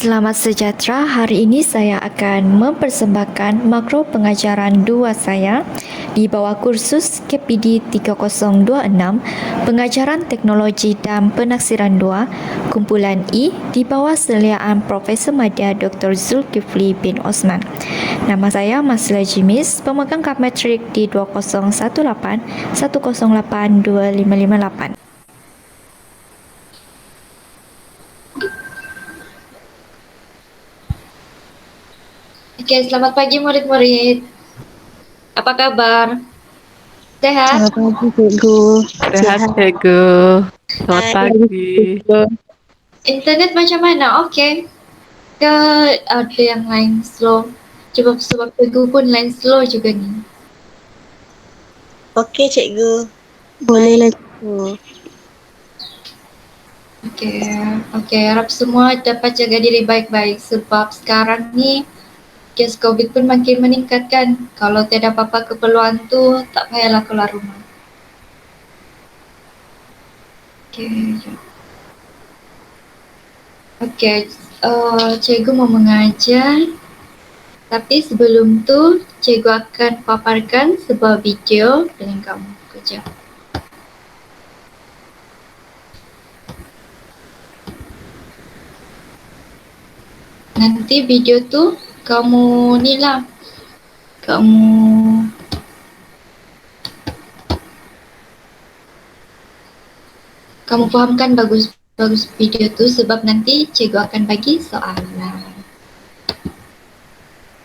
Selamat sejahtera. Hari ini saya akan mempersembahkan makro pengajaran 2 saya di bawah kursus KPD 3026 Pengajaran Teknologi dan Penaksiran 2 kumpulan E di bawah seliaan Profesor Madya Dr. Zulkifli bin Osman. Nama saya Masla Jimis, pemegang kad matrik di 2018108258. Oke, selamat pagi murid-murid. Apa kabar? Sehat? Selamat pagi, Cikgu. Sehat, Cikgu. Selamat pagi. Internet macam mana? Oke. Ke ada yang lain slow? Sebab Cikgu pun lain slow juga ni. Okey, Cikgu. Bolehlah, Cikgu. Okey, harap semua dapat jaga diri baik-baik sebab sekarang ni kes COVID pun makin meningkat kan. Kalau tiada apa-apa keperluan tu, tak payahlah keluar rumah. Okey, Cikgu mau mengajar. Tapi sebelum tu, Cikgu akan paparkan sebuah video dengan kamu. Kejap. Nanti video tu kamu ni lah. Kamu fahamkan bagus video tu sebab nanti Cikgu akan bagi soalan.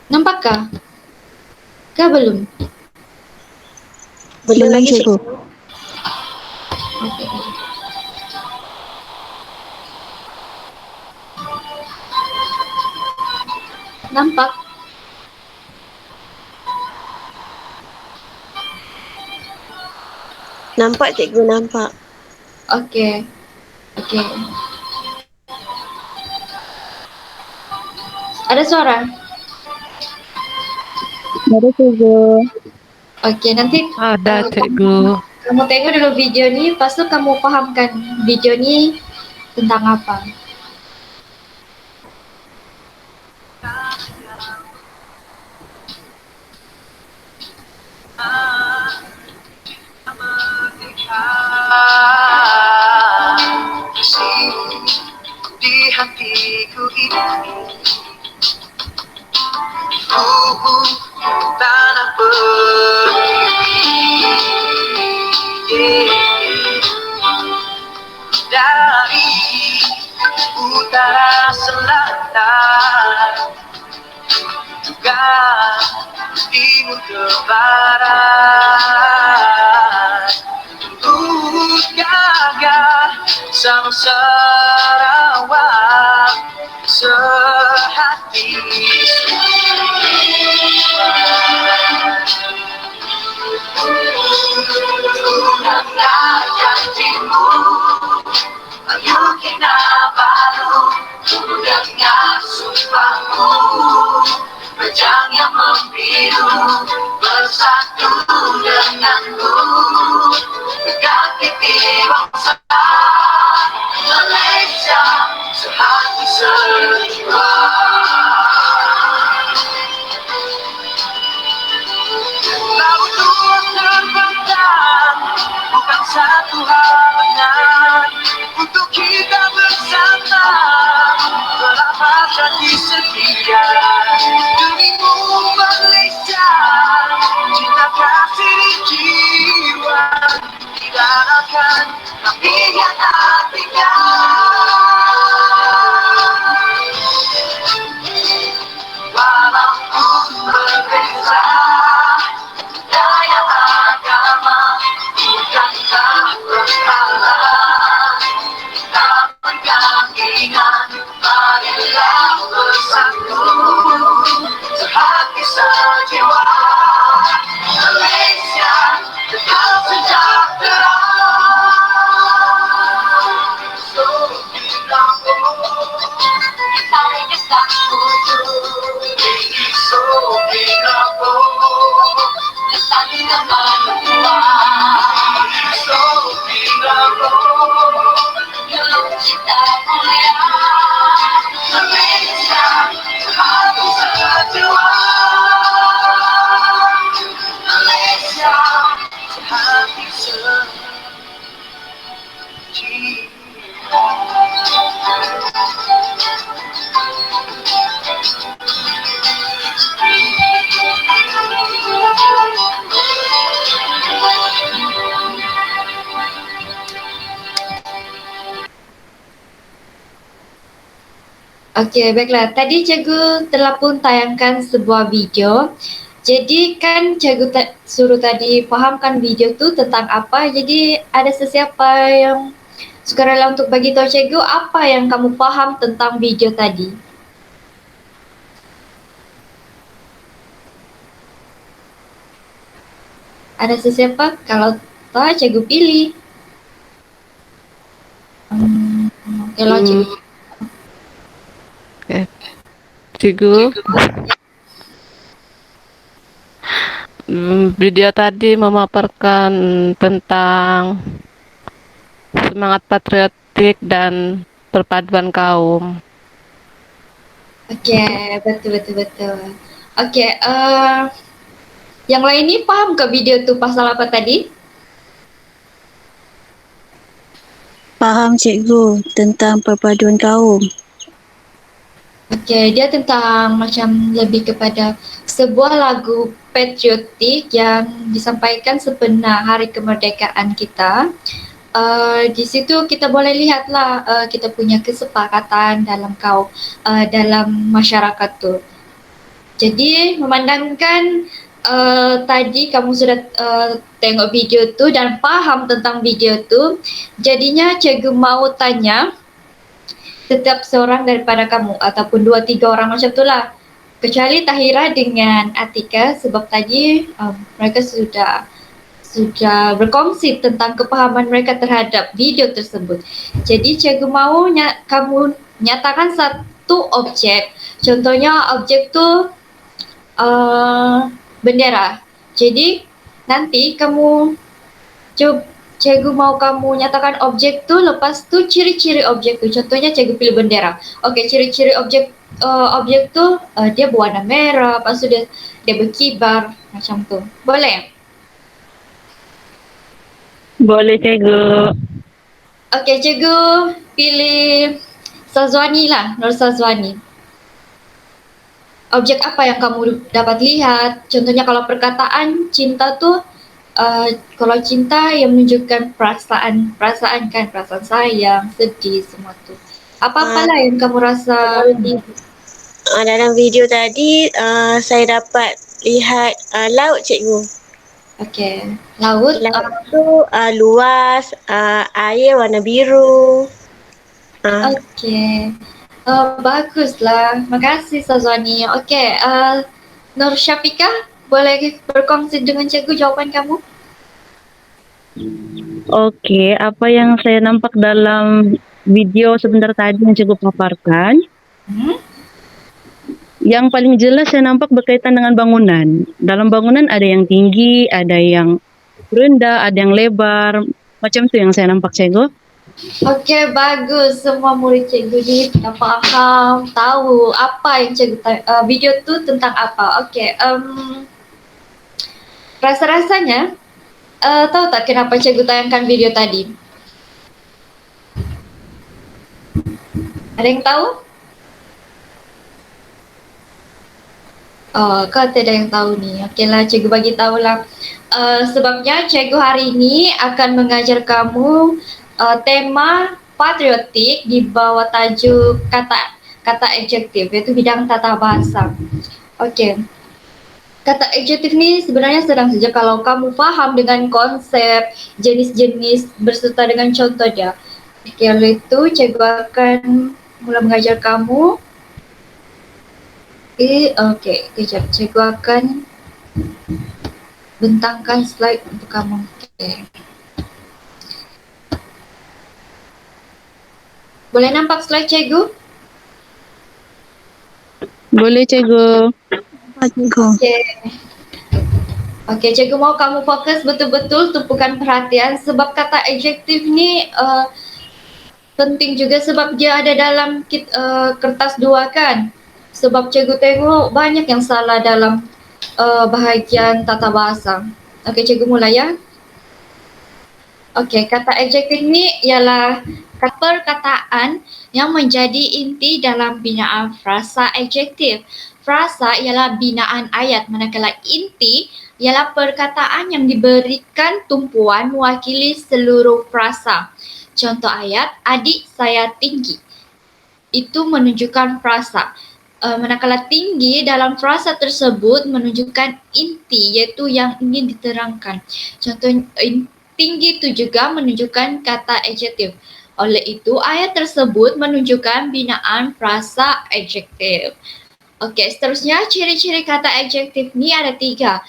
Nampakkah? Kah belum? Belum lagi, Cikgu. Okey. Nampak? Nampak, Cikgu, nampak. Okey. Ada suara? Ada, Cikgu. Okey, nanti Ada, Cikgu. kamu tengok dulu video ni, lepas tu kamu fahamkan video ni tentang apa. Di hatiku ini tanah dari utara selatan juga timur ke barat untuk gagah sama Sarawak sehati Tunangkan janjimu, ayo kita baru dengar sumpahmu, pejang yang membiru bersatu denganku, tegak titi bangsa Malaysia sehati sejiwa. Laut luas terbentang bukan satu halangan untuk kita bersama melapar janji setia demimu Malaysia, cinta kasih di jiwa tidak akan kami tinggal. Walaupun berbeza daya agama, bukankah berhalang kita bergandengan, marilah bersatu sehati sejiwa. Malaysia tetap sejahtera. Malaysia Okey, baiklah. Tadi cikgu telah pun tayangkan sebuah video. Jadi kan cikgu suruh tadi fahamkan video tu tentang apa. Jadi ada sesiapa yang sukarela untuk bagi tahu cikgu apa yang kamu faham tentang video tadi? Ada sesiapa? Kalau tak, cikgu pilih. Kalau cikgu. Oke. Cikgu, video tadi memaparkan tentang semangat patriotik dan perpaduan kaum. Okey, betul. Okey, yang lain ni faham ke video tu pasal apa tadi? Faham cikgu tentang perpaduan kaum. Okey, dia tentang macam lebih kepada sebuah lagu patriotik yang disampaikan sebenar hari kemerdekaan kita. Di situ kita boleh lihatlah kita punya kesepakatan dalam masyarakat tu. Jadi memandangkan tadi kamu sudah tengok video tu dan faham tentang video tu, jadinya cikgu mau tanya setiap seorang daripada kamu ataupun 2-3 orang macam tu lah. Kecuali Tahira dengan Atika sebab tadi mereka sudah berkongsi tentang kepahaman mereka terhadap video tersebut. Jadi cikgu mahu kamu nyatakan satu objek. Contohnya objek tu bendera. Jadi nanti kamu cikgu mau kamu nyatakan objek tu, lepas tu ciri-ciri objek tu. Contohnya cikgu pilih bendera. Okey, ciri-ciri objek tu dia berwarna merah, lepas tu dia berkibar macam tu. Boleh? Boleh cikgu. Okey, cikgu pilih Sazwani lah, Nur Sazwani. Objek apa yang kamu dapat lihat? Contohnya kalau perkataan cinta tu, kalau cinta yang menunjukkan perasaan kan, perasaan sayang, sedih, semua tu. Apa-apalah yang kamu rasa Dalam video tadi saya dapat lihat laut cikgu. okey, laut. Laut tu luas, air warna biru. Okey. Baguslah. Makasih Sazwani. Okey, Nur Syafika, boleh berkongsi dengan cikgu jawapan kamu? Okey, apa yang saya nampak dalam video sebentar tadi yang cikgu paparkan, yang paling jelas saya nampak berkaitan dengan bangunan. Dalam bangunan ada yang tinggi, ada yang rendah, ada yang lebar. Macam tu yang saya nampak cikgu. Okey, bagus. Semua murid cikgu ni dah faham, tahu apa yang cikgu video tu tentang apa. Okey, rasa-rasanya tahu tak kenapa cikgu tayangkan video tadi? Ada yang tahu? Oh, kau tidak yang tahu ni. Okeylah, cikgu bagi tahulah. Sebabnya cikgu hari ini akan mengajar kamu tema patriotik di bawah tajuk kata adjektif, iaitu bidang tata bahasa. Okey. Kata adjektif ni sebenarnya senang saja kalau kamu faham dengan konsep, jenis-jenis berserta dengan contoh dia. Okey, oleh itu cikgu akan mula mengajar kamu. Okey, kejap. Cikgu akan bentangkan slide untuk kamu. Okey. Boleh nampak slide cikgu? Boleh cikgu. Cikgu. Okey. Okey, cikgu mau kamu fokus betul-betul, tumpukan perhatian sebab kata adjektif ni penting juga sebab dia ada dalam kertas 2 kan. Sebab cikgu tengok banyak yang salah dalam bahagian tata bahasa. Okey, cikgu mulai ya. Okey, kata adjektif ni ialah perkataan yang menjadi inti dalam binaan frasa adjektif. Frasa ialah binaan ayat, manakala inti ialah perkataan yang diberikan tumpuan mewakili seluruh frasa. Contoh ayat, adik saya tinggi. itu menunjukkan frasa. Manakala tinggi dalam frasa tersebut menunjukkan inti, iaitu yang ingin diterangkan. Contoh tinggi itu juga menunjukkan kata adjektif. Oleh itu, ayat tersebut menunjukkan binaan frasa adjektif. Okey, seterusnya ciri-ciri kata adjektif ni ada 3.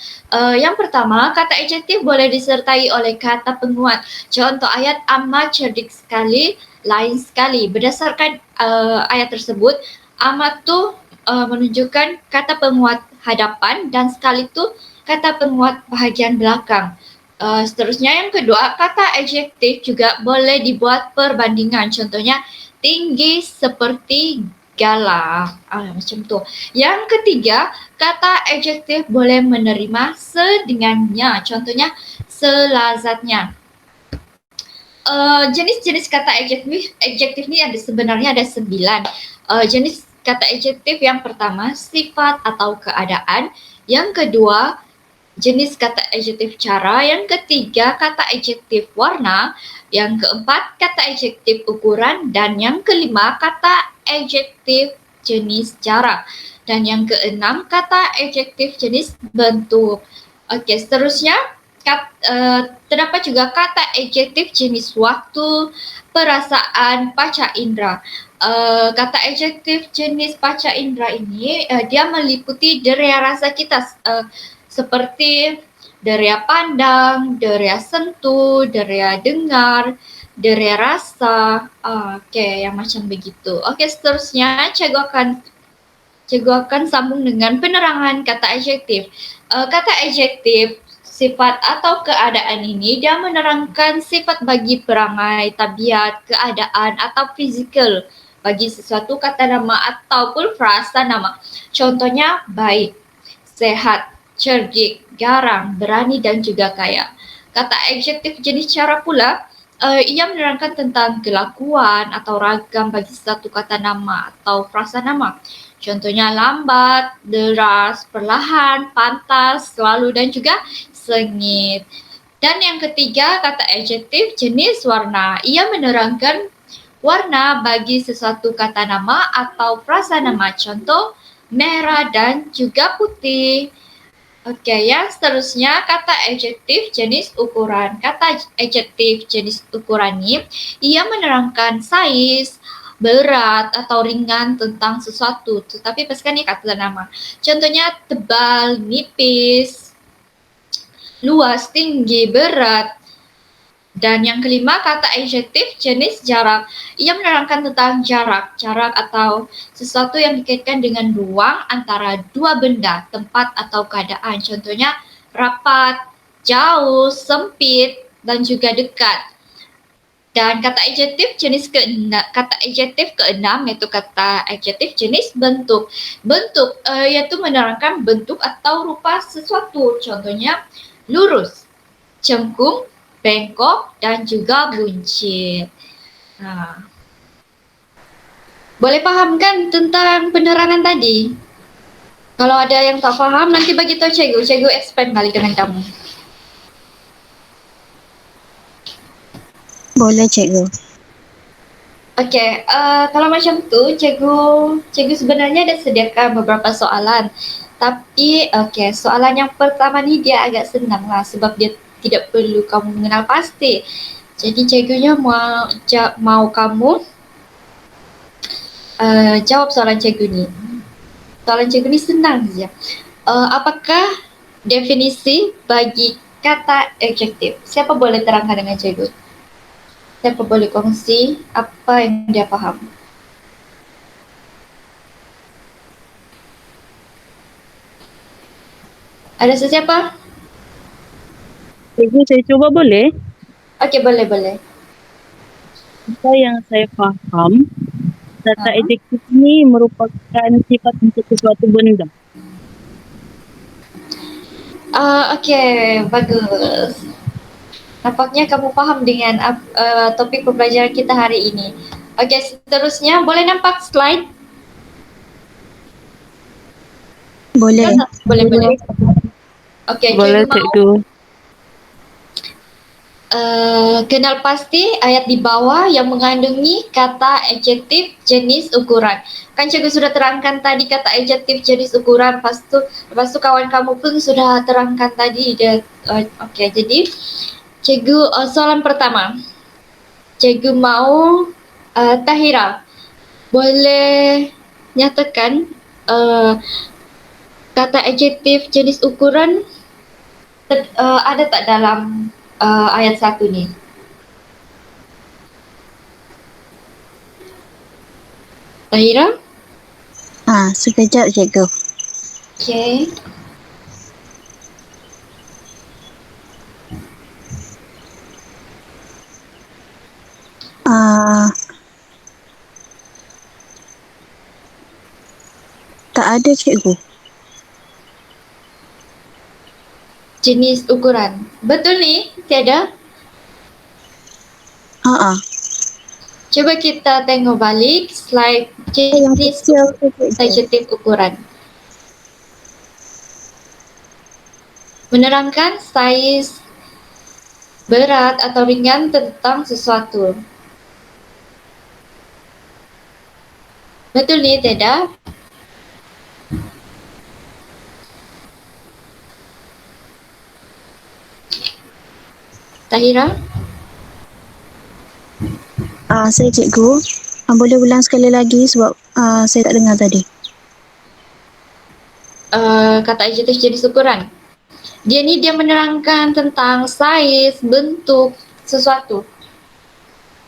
Yang pertama, kata adjektif boleh disertai oleh kata penguat. Contoh ayat amat cerdik sekali, lain sekali. Berdasarkan ayat tersebut, amat tu menunjukkan kata penguat hadapan dan sekali tu kata penguat bahagian belakang. Seterusnya yang kedua, kata adjektif juga boleh dibuat perbandingan. Contohnya tinggi seperti galak. Macam tu. Yang ketiga, kata adjektif boleh menerima sedengannya. Contohnya selazatnya. Jenis-jenis kata adjektif ni sebenarnya ada 9. Jenis kata adjektif yang pertama sifat atau keadaan, yang kedua jenis kata adjektif cara, yang ketiga kata adjektif warna, yang keempat kata adjektif ukuran, dan yang kelima kata adjektif jenis cara, dan yang keenam kata adjektif jenis bentuk. Okey, seterusnya terdapat juga kata adjektif jenis waktu, perasaan, panca indera. Kata adjektif jenis panca indera ini dia meliputi deria rasa kita seperti deria pandang, deria sentuh, deria dengar, deria rasa. Okey, yang macam begitu. Okey, seterusnya cikgu akan sambung dengan penerangan kata adjektif. Kata adjektif sifat atau keadaan ini dia menerangkan sifat bagi perangai, tabiat, keadaan atau fizikal bagi sesuatu kata nama ataupun frasa nama. Contohnya baik, sehat, cerdik, garang, berani dan juga kaya. Kata adjektif jenis cara pula, ia menerangkan tentang kelakuan atau ragam bagi satu kata nama atau frasa nama. Contohnya lambat, deras, perlahan, pantas, selalu dan juga sengit. Dan yang ketiga, kata adjektif jenis warna. Ia menerangkan warna bagi sesuatu kata nama atau frasa nama. Contoh, merah dan juga putih. Okey, yang seterusnya kata adjektif jenis ukuran. Kata adjektif jenis ukuran ni, ia menerangkan saiz, berat atau ringan tentang sesuatu. Tetapi pastikan ni kata nama. Contohnya tebal, nipis, luas, tinggi, berat. Dan yang kelima, kata adjektif jenis jarak. Ia menerangkan tentang jarak. Jarak atau sesuatu yang dikaitkan dengan ruang antara dua benda, tempat atau keadaan. Contohnya rapat, jauh, sempit dan juga dekat. Dan kata adjektif keenam iaitu kata adjektif jenis bentuk. Bentuk iaitu menerangkan bentuk atau rupa sesuatu. Contohnya lurus, cengkung, bengkok dan juga buncit. Boleh fahamkan tentang penerangan tadi? Kalau ada yang tak faham nanti bagi tahu cikgu. Cikgu expand kali dengan kamu. Boleh cikgu. Okey, kalau macam tu cikgu sebenarnya dah sediakan beberapa soalan. Tapi soalan yang pertama ni dia agak senang lah sebab dia tidak perlu kamu mengenal pasti. Jadi cikgunya mau kamu jawab soalan cikgu ni. Soalan cikgu ni senang saja. Apakah definisi bagi kata adjektif? Siapa boleh terangkan dengan cikgu? Siapa boleh kongsi apa yang dia faham? Ada sesiapa? Cikgu, saya cuba boleh? Okey, boleh. Apa yang saya faham, kata adjektif ini merupakan sifat untuk sesuatu benda. Okey, bagus. Nampaknya kamu faham dengan topik pembelajaran kita hari ini. Okey, seterusnya boleh nampak slide? Boleh. Boleh. Okey, Boleh cikgu. Kenal pasti ayat di bawah yang mengandungi kata adjektif jenis ukuran. Kan cikgu sudah terangkan tadi kata adjektif jenis ukuran, lepas tu kawan kamu pun sudah terangkan tadi. Okey, jadi cikgu soalan pertama. Cikgu mau Tahira boleh nyatakan kata adjektif jenis ukuran ada tak dalam ayat 1 ni? Tahira? Sekejap cikgu. Okey. Tak ada cikgu. Jenis ukuran. Betul ni? Tiada? Cuba kita tengok balik slide Yang jenis kecil tu cikgu. adjektif ukuran. Menerangkan saiz, berat atau ringan tentang sesuatu. Betul ni, Teda? Tahira? Saya cikgu. Boleh ulang sekali lagi sebab saya tak dengar tadi. Kata adjektif jenis ukuran. Dia menerangkan tentang saiz, bentuk sesuatu.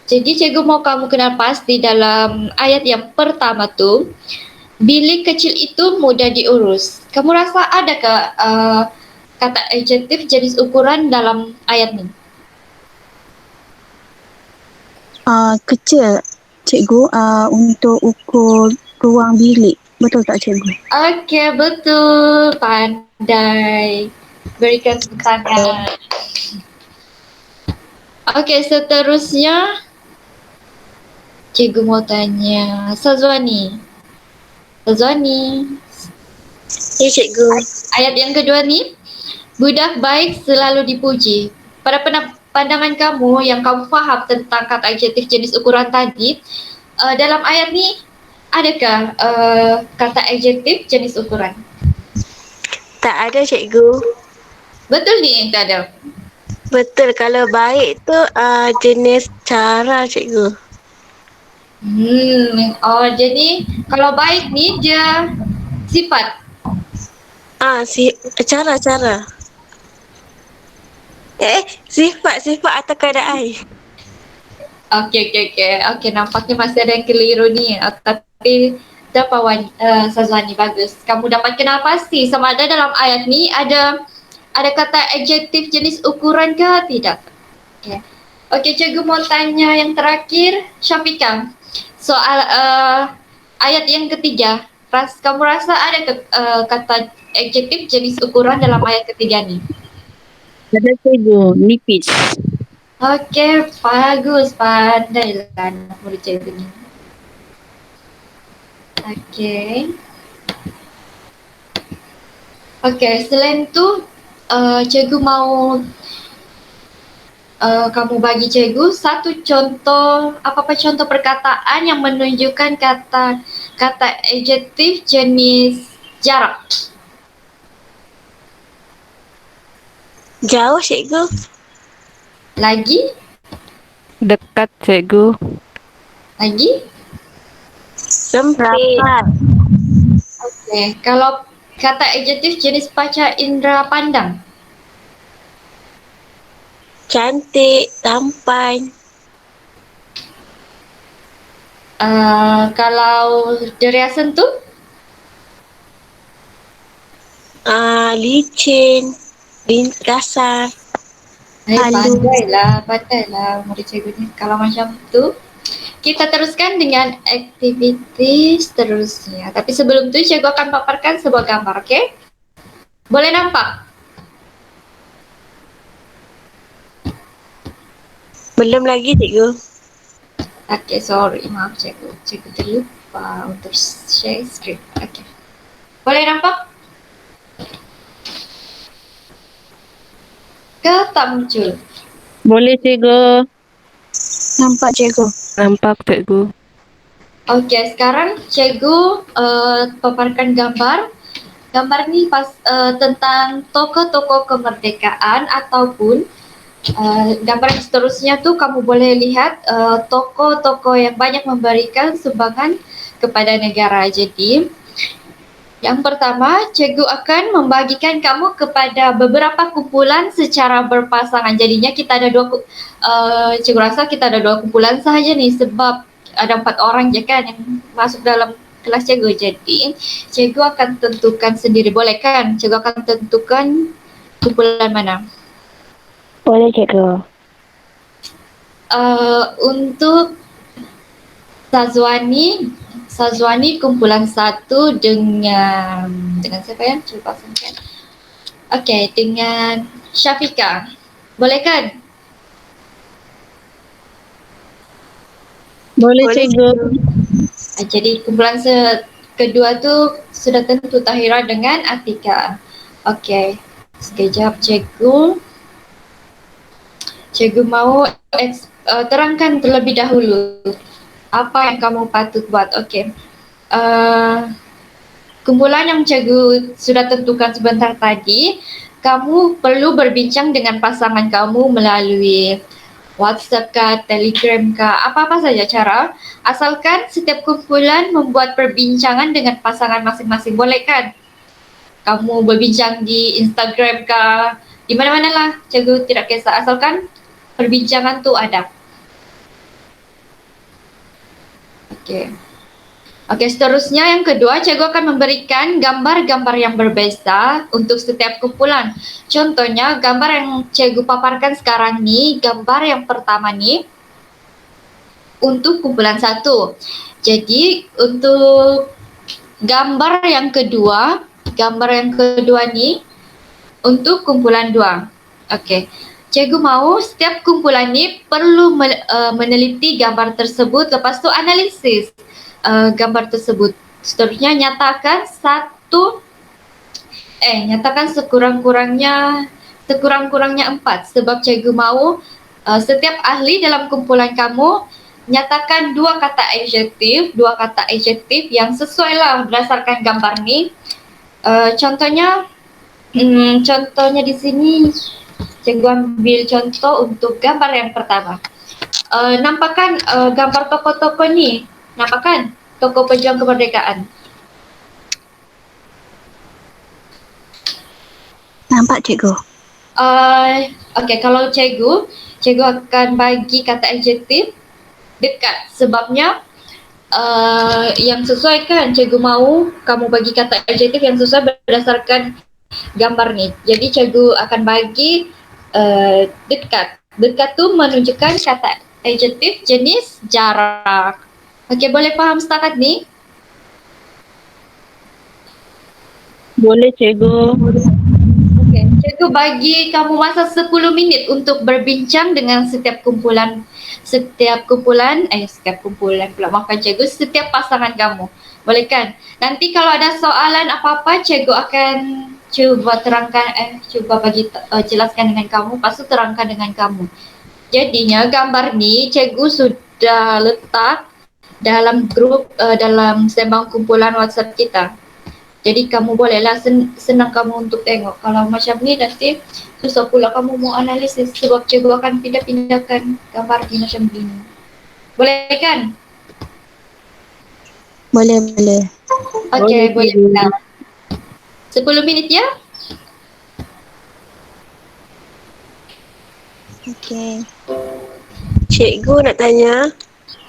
Jadi cikgu mau kamu kenal pasti dalam ayat yang pertama tu, bilik kecil itu mudah diurus. Kamu rasa adakah kata adjektif jenis ukuran dalam ayat ni? Kecil cikgu untuk ukur ruang bilik. Betul tak cikgu? Okey, betul. Pandai. Berikan tepuk tangan. Okey, seterusnya cikgu mau tanya Sazwani. Sazwani. Ya, cikgu. Ayat yang kedua ni, budak baik selalu dipuji. Pada pandangan kamu yang kamu faham tentang kata adjektif jenis ukuran tadi, dalam ayat ni adakah kata adjektif jenis ukuran? Tak ada, cikgu. Betul ni, tak ada. Betul, kalau baik tu jenis cara, cikgu. Jadi kalau baik ni dia sifat. Cara. Sifat atau keadaan. Okey, nampaknya masih ada yang keliru ni. Tapi dapat Sazwani, bagus. Kamu dapat kenal pasti sama ada dalam ayat ni ada kata adjektif jenis ukuran ke tidak. Okey, cikgu mau tanya yang terakhir, Syafiqah. Soal ayat yang ketiga. Kamu rasa ada kata adjektif jenis ukuran dalam ayat ketiga ni? Ada cikgu, nipis. Okey, bagus. Pandailah anak murid cikgu ni. Okey, selain tu cikgu mau kamu bagi cikgu satu contoh, apa-apa contoh perkataan yang menunjukkan kata adjektif jenis jarak. Jauh, cikgu. Lagi? Dekat, cikgu. Lagi? Sempit. Okey, kalau kata adjektif jenis panca indera pandang. Cantik, tampan. Kalau deria sentuh? Licin, kasar. Halus. Pandailah murid cikgu ni. Kalau macam tu, kita teruskan dengan aktiviti seterusnya. Tapi sebelum tu, cikgu akan paparkan sebuah gambar, okey? Boleh nampak? Belum lagi, cikgu. Okey, sorry. Maaf cikgu. Cikgu terlupa untuk share screen. Okey. Boleh nampak? Ke tak muncul? Boleh cikgu. Nampak cikgu. Nampak cikgu. Okey, sekarang cikgu paparkan gambar. Gambar ni tentang tokoh-tokoh kemerdekaan ataupun gambar yang seterusnya tu kamu boleh lihat tokoh-tokoh yang banyak memberikan sumbangan kepada negara. Jadi, yang pertama, cikgu akan membagikan kamu kepada beberapa kumpulan secara berpasangan. Jadinya kita ada cikgu rasa kita ada 2 kumpulan sahaja ni sebab ada 4 orang je kan yang masuk dalam kelas cikgu. Jadi, cikgu akan tentukan sendiri. Boleh kan? Cikgu akan tentukan kumpulan mana. Boleh cikgu. Untuk Sazwani kumpulan 1 dengan siapa ya? Cuba pasangkan. Okey, dengan Syafika. Boleh kan? Boleh Boleh, cikgu. Jadi kumpulan kedua tu sudah tentu Tahira dengan Atika. Okey. Sekejap cikgu. Cikgu mahu terangkan terlebih dahulu apa yang kamu patut buat. Okey. Kumpulan yang cikgu sudah tentukan sebentar tadi, kamu perlu berbincang dengan pasangan kamu melalui WhatsApp kah, Telegram kah, apa-apa saja cara. Asalkan setiap kumpulan membuat perbincangan dengan pasangan masing-masing. Boleh kan? Kamu berbincang di Instagram kah, di mana-mana lah. Cikgu tidak kisah. Asalkan perbincangan tu ada. Okey, seterusnya yang kedua, cikgu akan memberikan gambar-gambar yang berbeza untuk setiap kumpulan. Contohnya, gambar yang cikgu paparkan sekarang ni, gambar yang pertama ni untuk kumpulan 1. Jadi, untuk gambar yang kedua ni untuk kumpulan 2. Okey. Cikgu mahu setiap kumpulan ni perlu meneliti gambar tersebut, lepas tu analisis gambar tersebut. Seterusnya nyatakan sekurang-kurangnya 4 sebab cikgu mahu setiap ahli dalam kumpulan kamu nyatakan 2 kata adjektif yang sesuai lah berdasarkan gambar ni. Contohnya di sini cikgu ambil contoh untuk gambar yang pertama. Nampakkan gambar tokoh-tokoh ni? Nampakkan tokoh pejuang kemerdekaan? Nampak cikgu. Okey, kalau cikgu akan bagi kata adjektif dekat. Sebabnya yang sesuai kan, cikgu mahu kamu bagi kata adjektif yang sesuai berdasarkan gambar ni. Jadi cikgu akan bagi dekat. Dekat tu menunjukkan kata adjektif jenis jarak. Okey, boleh faham setakat ni? Boleh cikgu. Okey, cikgu bagi kamu masa 10 minit untuk berbincang dengan setiap kumpulan pula, maafkan cikgu, setiap pasangan kamu. Boleh kan? Nanti kalau ada soalan apa-apa, cikgu akan cuba jelaskan dengan kamu, lepas tu terangkan dengan kamu. Jadinya gambar ni cikgu sudah letak dalam grup, dalam sembang kumpulan WhatsApp kita. Jadi kamu bolehlah senang kamu untuk tengok. Kalau macam ni nanti susah pula kamu mau analisis sebab cikgu akan pindah-pindahkan gambar ni macam begini. Boleh kan? Boleh. Okey, boleh. Nah, 10 minit ya? Okey. Cikgu nak tanya,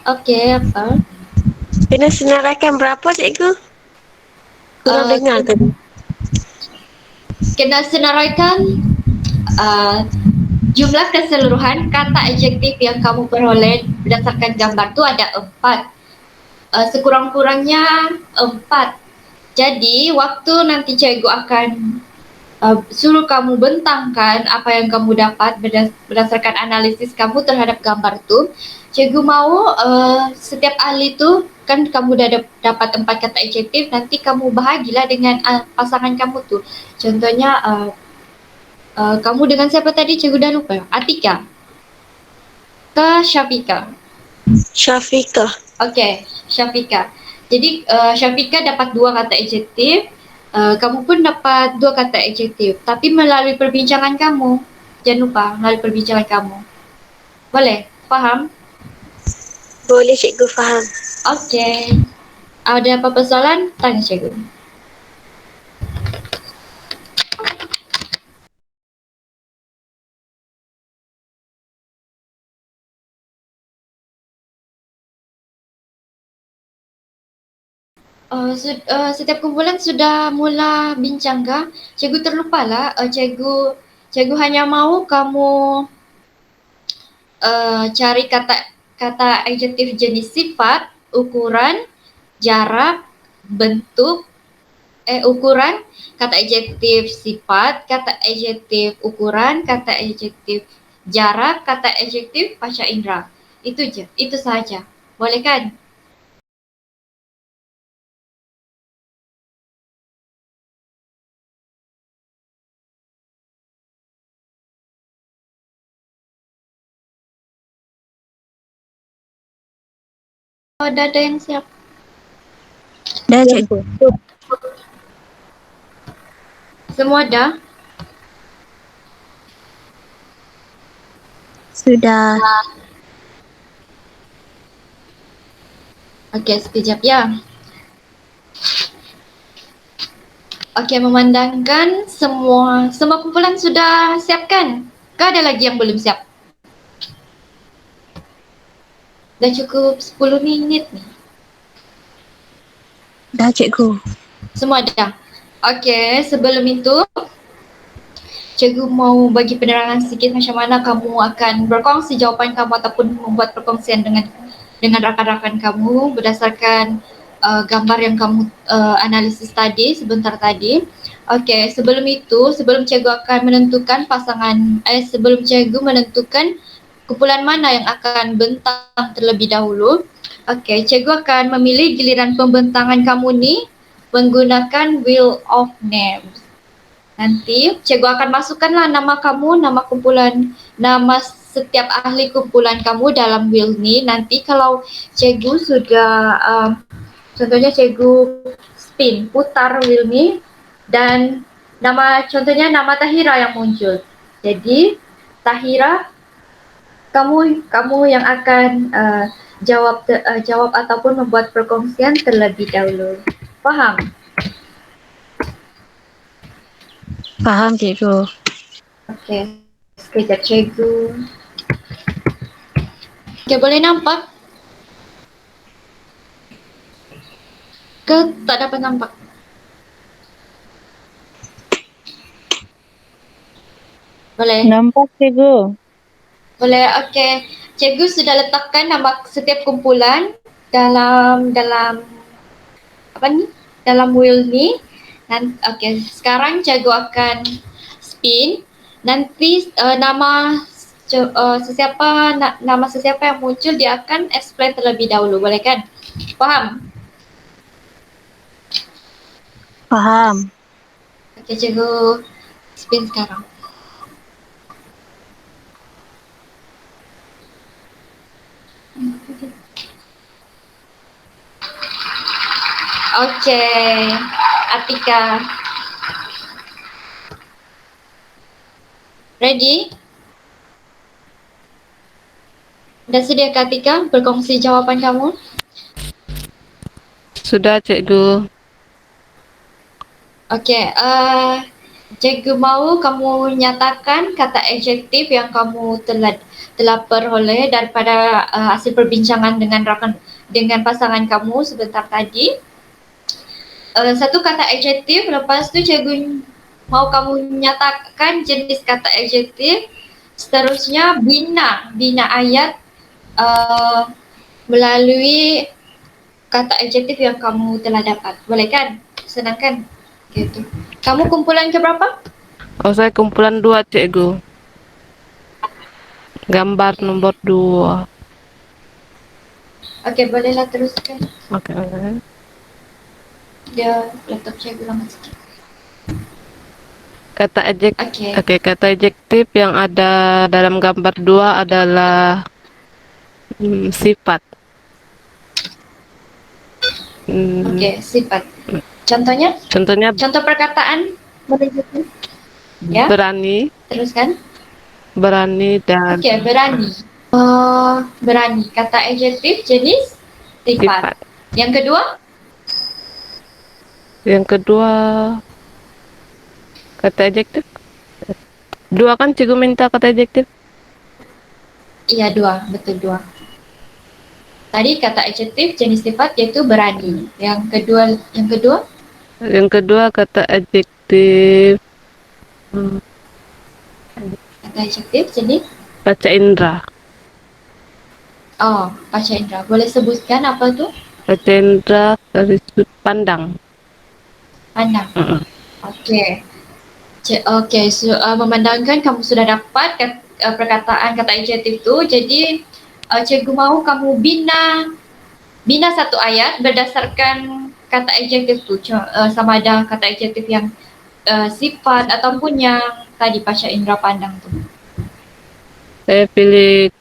Okey, apa? kena senaraikan berapa cikgu? Kurang dengar tadi. Kena senaraikan jumlah keseluruhan kata adjektif yang kamu peroleh berdasarkan gambar tu ada 4. Sekurang-kurangnya 4. Jadi waktu nanti cikgu akan suruh kamu bentangkan apa yang kamu dapat berdasarkan analisis kamu terhadap gambar tu. Cikgu mahu setiap ahli tu kan kamu dah dapat 4 kata adjektif, nanti kamu bahagilah dengan pasangan kamu tu. Contohnya kamu dengan siapa tadi? Cikgu dah lupa. Atika. ke Syafika? Syafika. Okey, Syafika. Jadi Syafika dapat 2 kata adjektif, kamu pun dapat 2 kata adjektif, tapi melalui perbincangan kamu. Jangan lupa melalui perbincangan kamu. Boleh? Faham? Boleh cikgu, faham. Okey. Ada apa-apa soalan? Tanya cikgu. Setiap kumpulan sudah mula bincang kah? Cikgu terlupalah. Cikgu hanya mahu kamu cari kata adjektif jenis sifat, ukuran, jarak, bentuk, ukuran, kata adjektif sifat, kata adjektif ukuran, kata adjektif jarak, kata adjektif panca indera. Itu je, itu sahaja. Boleh kan? Oh, dah ada yang siap. Dah cikgu. Semua dah? Sudah. Okey, sekejap ya. Okey, memandangkan semua kumpulan sudah siap kan? Ke ada lagi yang belum siap? Dah cukup 10 minit ni. Dah cikgu. Semua dah? Okey, sebelum itu cikgu mau bagi penerangan sedikit macam mana kamu akan berkongsi jawapan kamu ataupun membuat perkongsian dengan rakan-rakan kamu berdasarkan gambar yang kamu analisis tadi sebentar tadi. Okey, sebelum cikgu akan menentukan sebelum cikgu menentukan kumpulan mana yang akan bentang terlebih dahulu. Okey, cikgu akan memilih giliran pembentangan kamu ni menggunakan wheel of names. Nanti cikgu akan masukkanlah nama kamu, nama kumpulan, nama setiap ahli kumpulan kamu dalam wheel ni. Nanti kalau cikgu sudah contohnya cikgu spin, putar wheel ni dan contohnya nama Tahira yang muncul. Jadi Tahira, kamu yang akan jawab ataupun membuat perkongsian terlebih dahulu. Faham? Faham cikgu. Okey, sekejap cikgu. Okey, boleh nampak? Ke tak dapat nampak? Boleh? Nampak cikgu. Boleh, okey. Cikgu sudah letakkan nama setiap kumpulan dalam apa ni? Dalam wheel ni. Okey, sekarang cikgu akan spin. Nanti nama sesiapa yang muncul dia akan explain terlebih dahulu, boleh kan? Faham? Faham. Okey, cikgu spin sekarang. Okey, Atika. Ready? Dah sedia ke Atika berkongsi jawapan kamu? Sudah cikgu. Okey, cikgu mahu kamu nyatakan kata adjektif yang kamu telah peroleh daripada hasil perbincangan dengan pasangan kamu sebentar tadi. Satu kata adjektif, lepas tu cikgu mahu kamu nyatakan jenis kata adjektif. Seterusnya bina ayat melalui kata adjektif yang kamu telah dapat. Boleh kan? Senang kan? Gitu. Kamu kumpulan ke berapa? Oh, saya kumpulan 2 cikgu. Gambar nomor 2. Okey, bolehlah teruskan. Oke. Dia laptop cikgu lama sikit. Kata adjektif. Okey. Oke, kata adjektif yang ada dalam gambar 2 adalah Sifat. Hmm, Oke, sifat. Contohnya? Contohnya Contoh perkataan menunjukkan. Ya, berani, teruskan. dan Oke, berani. Berani. Kata adjektif jenis sifat. sifat. Yang kedua? Yang kedua, kata adjektif. Dua kan cikgu minta kata adjektif. Iya, dua. Betul, dua. Tadi kata adjektif jenis sifat yaitu berani. Yang kedua kata adjektif Kata adjektif jenis baca indera. Paca indera. Boleh sebutkan apa tuh? Baca indera dari sudut pandang. Pandang. Mm-mm. Oke. Memandangkan kamu sudah dapat perkataan kata adjektif itu, jadi cikgu mau kamu bina satu ayat berdasarkan kata adjektif itu, sama ada kata adjektif yang sifat ataupun yang tadi paca indera pandang tuh. Saya pilih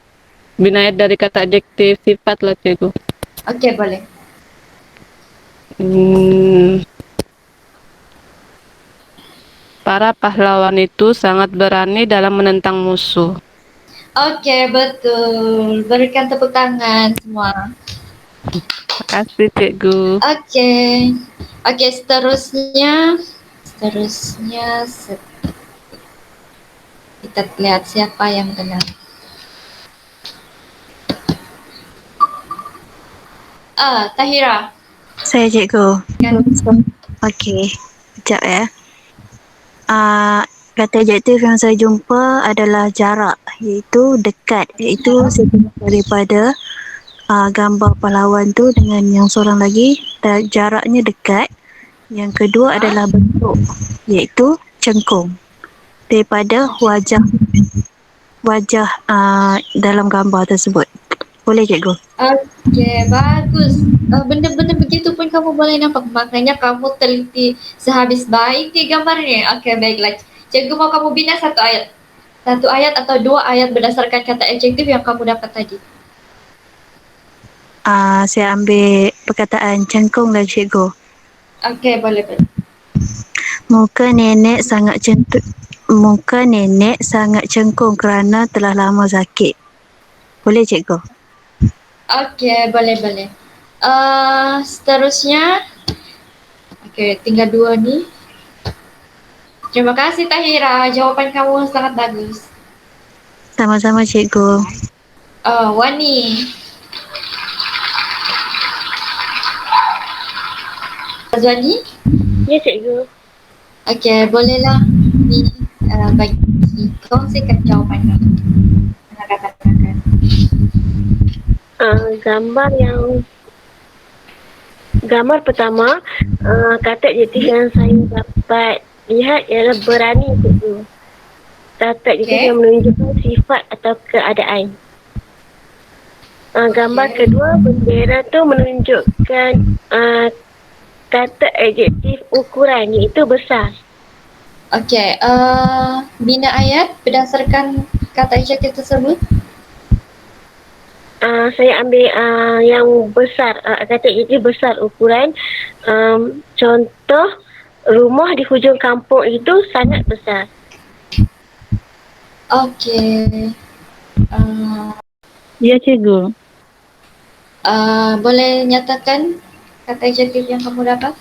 binayat dari kata adjektif sifat lah cikgu. Oke, boleh. Para pahlawan itu sangat berani dalam menentang musuh. Oke, betul. Berikan tepuk tangan semua. Terima kasih cikgu. Oke, seterusnya kita lihat siapa yang benar. Tahira. Saya cikgu. Kan? Okey, sekejap ya. Kata adjektif yang saya jumpa adalah jarak, iaitu dekat, iaitu saya tengok daripada gambar pahlawan tu dengan yang seorang lagi, jaraknya dekat. Yang kedua adalah bentuk, iaitu cengkung. Daripada wajah dalam gambar tersebut. Boleh cikgu? Oke, bagus. Benda-benda begitu pun kamu boleh nampak. Maknanya kamu teliti sehabis baik di gambarnya. Oke, baiklah. Cikgu mau kamu bina satu ayat. Satu ayat atau dua ayat berdasarkan kata adjektif yang kamu dapat tadi. Saya ambil perkataan cengkung lah cikgu. Oke, boleh. Muka nenek sangat cengkung kerana telah lama sakit. Boleh cikgu? Oke, boleh. Seterusnya. Oke, tinggal dua nih. Terima kasih Tahira, jawaban kamu sangat bagus. Sama-sama cikgu. Wani. Azwani? Ya, cikgu. Okey, bolehlah ni bagi kongsikan jawapan kamu. Katakan. Gambar pertama, kata adjektif yang saya dapat lihat ialah berani, cikgu. Kata adjektif yang menunjukkan sifat atau keadaan. Gambar kedua, bendera tu menunjukkan kata adjektif ukuran, iaitu besar. Okey, bina ayat berdasarkan kata adjektif tersebut. Saya ambil yang besar, kata adjektif besar ukuran. Contoh, rumah di hujung kampung itu sangat besar. Okey. Ya cikgu. Boleh nyatakan kata adjektif yang kamu dapat?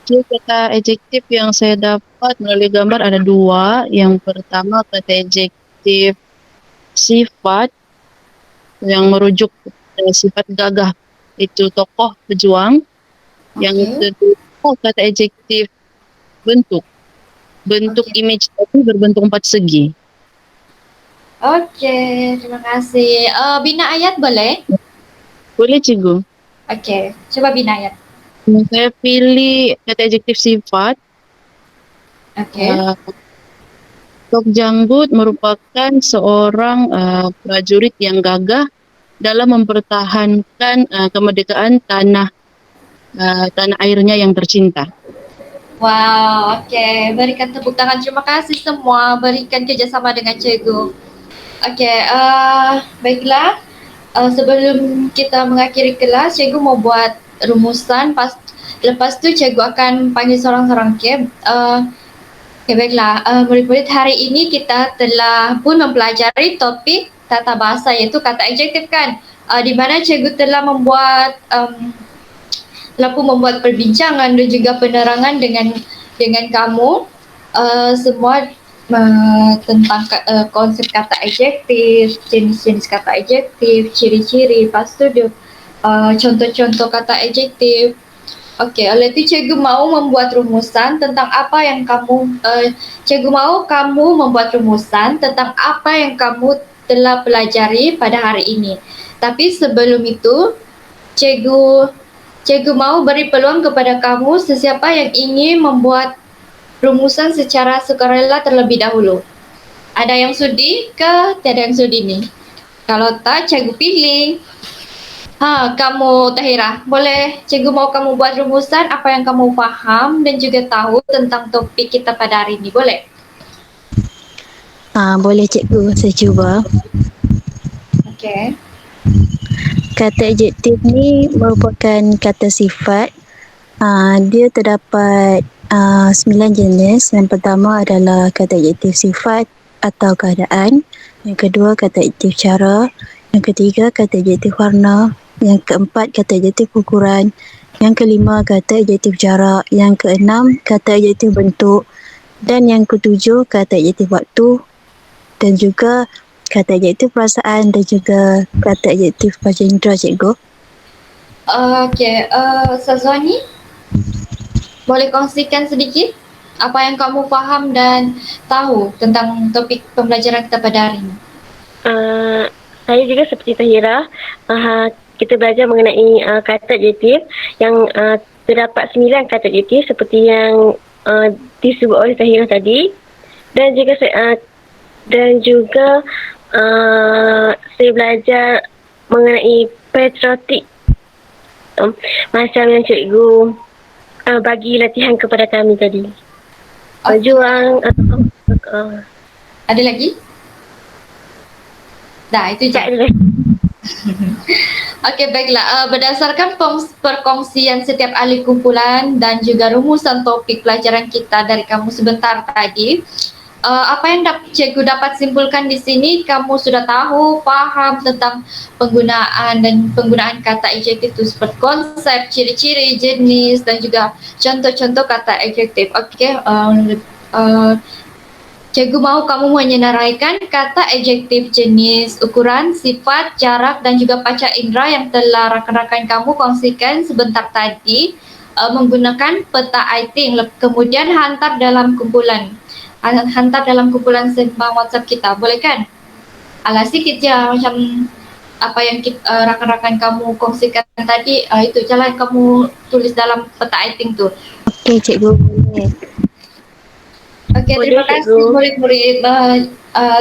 Kata adjektif yang saya dapat melalui gambar ada dua. Yang pertama kata adjektif sifat yang merujuk kepada sifat gagah, itu tokoh pejuang. Yang kedua kata adjektif bentuk. Bentuk image tadi berbentuk empat segi. Okey, terima kasih. Bina ayat boleh? Boleh cikgu? Okey, cuba bina ayat. Saya pilih kata adjektif sifat. Okey. Tok Janggut merupakan seorang prajurit yang gagah dalam mempertahankan kemerdekaan tanah airnya yang tercinta. Wow, okey. Berikan tepuk tangan. Terima kasih semua. Berikan kerjasama dengan cikgu. Okey, baiklah. Sebelum kita mengakhiri kelas, cikgu mau buat rumusan. Lepas tu cikgu akan panggil seorang-seorang, okey. Okey, baiklah. Murid-murid, hari ini kita telah pun mempelajari topik tata bahasa iaitu kata adjektif kan. Di mana cikgu telah pun membuat perbincangan dan juga penerangan dengan kamu semua tentang konsep kata adjektif, jenis-jenis kata adjektif, ciri-ciri, lepas tu contoh-contoh kata adjektif. Okey, oleh itu cikgu mahu membuat rumusan tentang apa yang cikgu mahu kamu membuat rumusan tentang apa yang kamu telah pelajari pada hari ini. Tapi sebelum itu, cikgu mahu beri peluang kepada kamu sesiapa yang ingin membuat rumusan secara sukarela terlebih dahulu. Ada yang sudi ke tiada yang sudi ni? Kalau tak, cikgu pilih. Kamu Tahira, boleh cikgu mau kamu buat rumusan apa yang kamu faham dan juga tahu tentang topik kita pada hari ini, boleh? Boleh cikgu, saya cuba. Okey. Kata adjektif ni merupakan kata sifat. Dia terdapat 9 jenis. Yang pertama adalah kata adjektif sifat atau keadaan. Yang kedua kata adjektif cara. Yang ketiga kata adjektif warna. Yang keempat kata adjektif ukuran. Yang kelima kata adjektif jarak. Yang keenam kata adjektif bentuk. Dan yang ketujuh kata adjektif waktu. Dan juga kata adjektif perasaan dan juga kata adjektif panca indera, cikgu. Okey, Sazwani, boleh kongsikan sedikit apa yang kamu faham dan tahu tentang topik pembelajaran kita pada hari ini? Saya juga seperti Tahira, kita belajar mengenai kata adjektif yang terdapat 9 kata adjektif seperti yang disebut oleh Tahira tadi, dan juga saya belajar mengenai patriotik, macam yang cikgu bagi latihan kepada kami tadi. Berjuang Ada lagi? Dah, itu je. tak ada lagi. Okey, baiklah. Berdasarkan perkongsian setiap ahli kumpulan dan juga rumusan topik pelajaran kita dari kamu sebentar tadi, apa yang cikgu dapat simpulkan di sini, kamu sudah tahu, faham tentang penggunaan kata adjektif itu seperti konsep, ciri-ciri, jenis dan juga contoh-contoh kata adjektif. Okey, cikgu mahu kamu menyenaraikan kata adjektif, jenis, ukuran, sifat, jarak dan juga panca indera yang telah rakan-rakan kamu kongsikan sebentar tadi menggunakan peta IT, kemudian hantar dalam kumpulan sembang WhatsApp kita, boleh kan? Agak sikit je macam apa yang rakan-rakan kamu kongsikan tadi, itu jalan kamu tulis dalam peta IT tu. Okey, cikgu, boleh. Okey, terima kasih murid-murid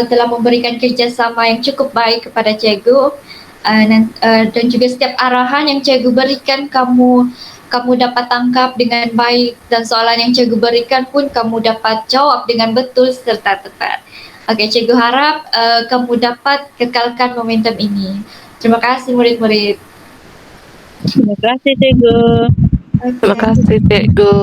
telah memberikan kerjasama yang cukup baik kepada cikgu, dan juga setiap arahan yang cikgu berikan kamu dapat tangkap dengan baik, dan soalan yang cikgu berikan pun kamu dapat jawab dengan betul serta tepat. Okey, cikgu harap kamu dapat kekalkan momentum ini. Terima kasih murid-murid. Terima kasih, cikgu. Okay. Terima kasih, cikgu.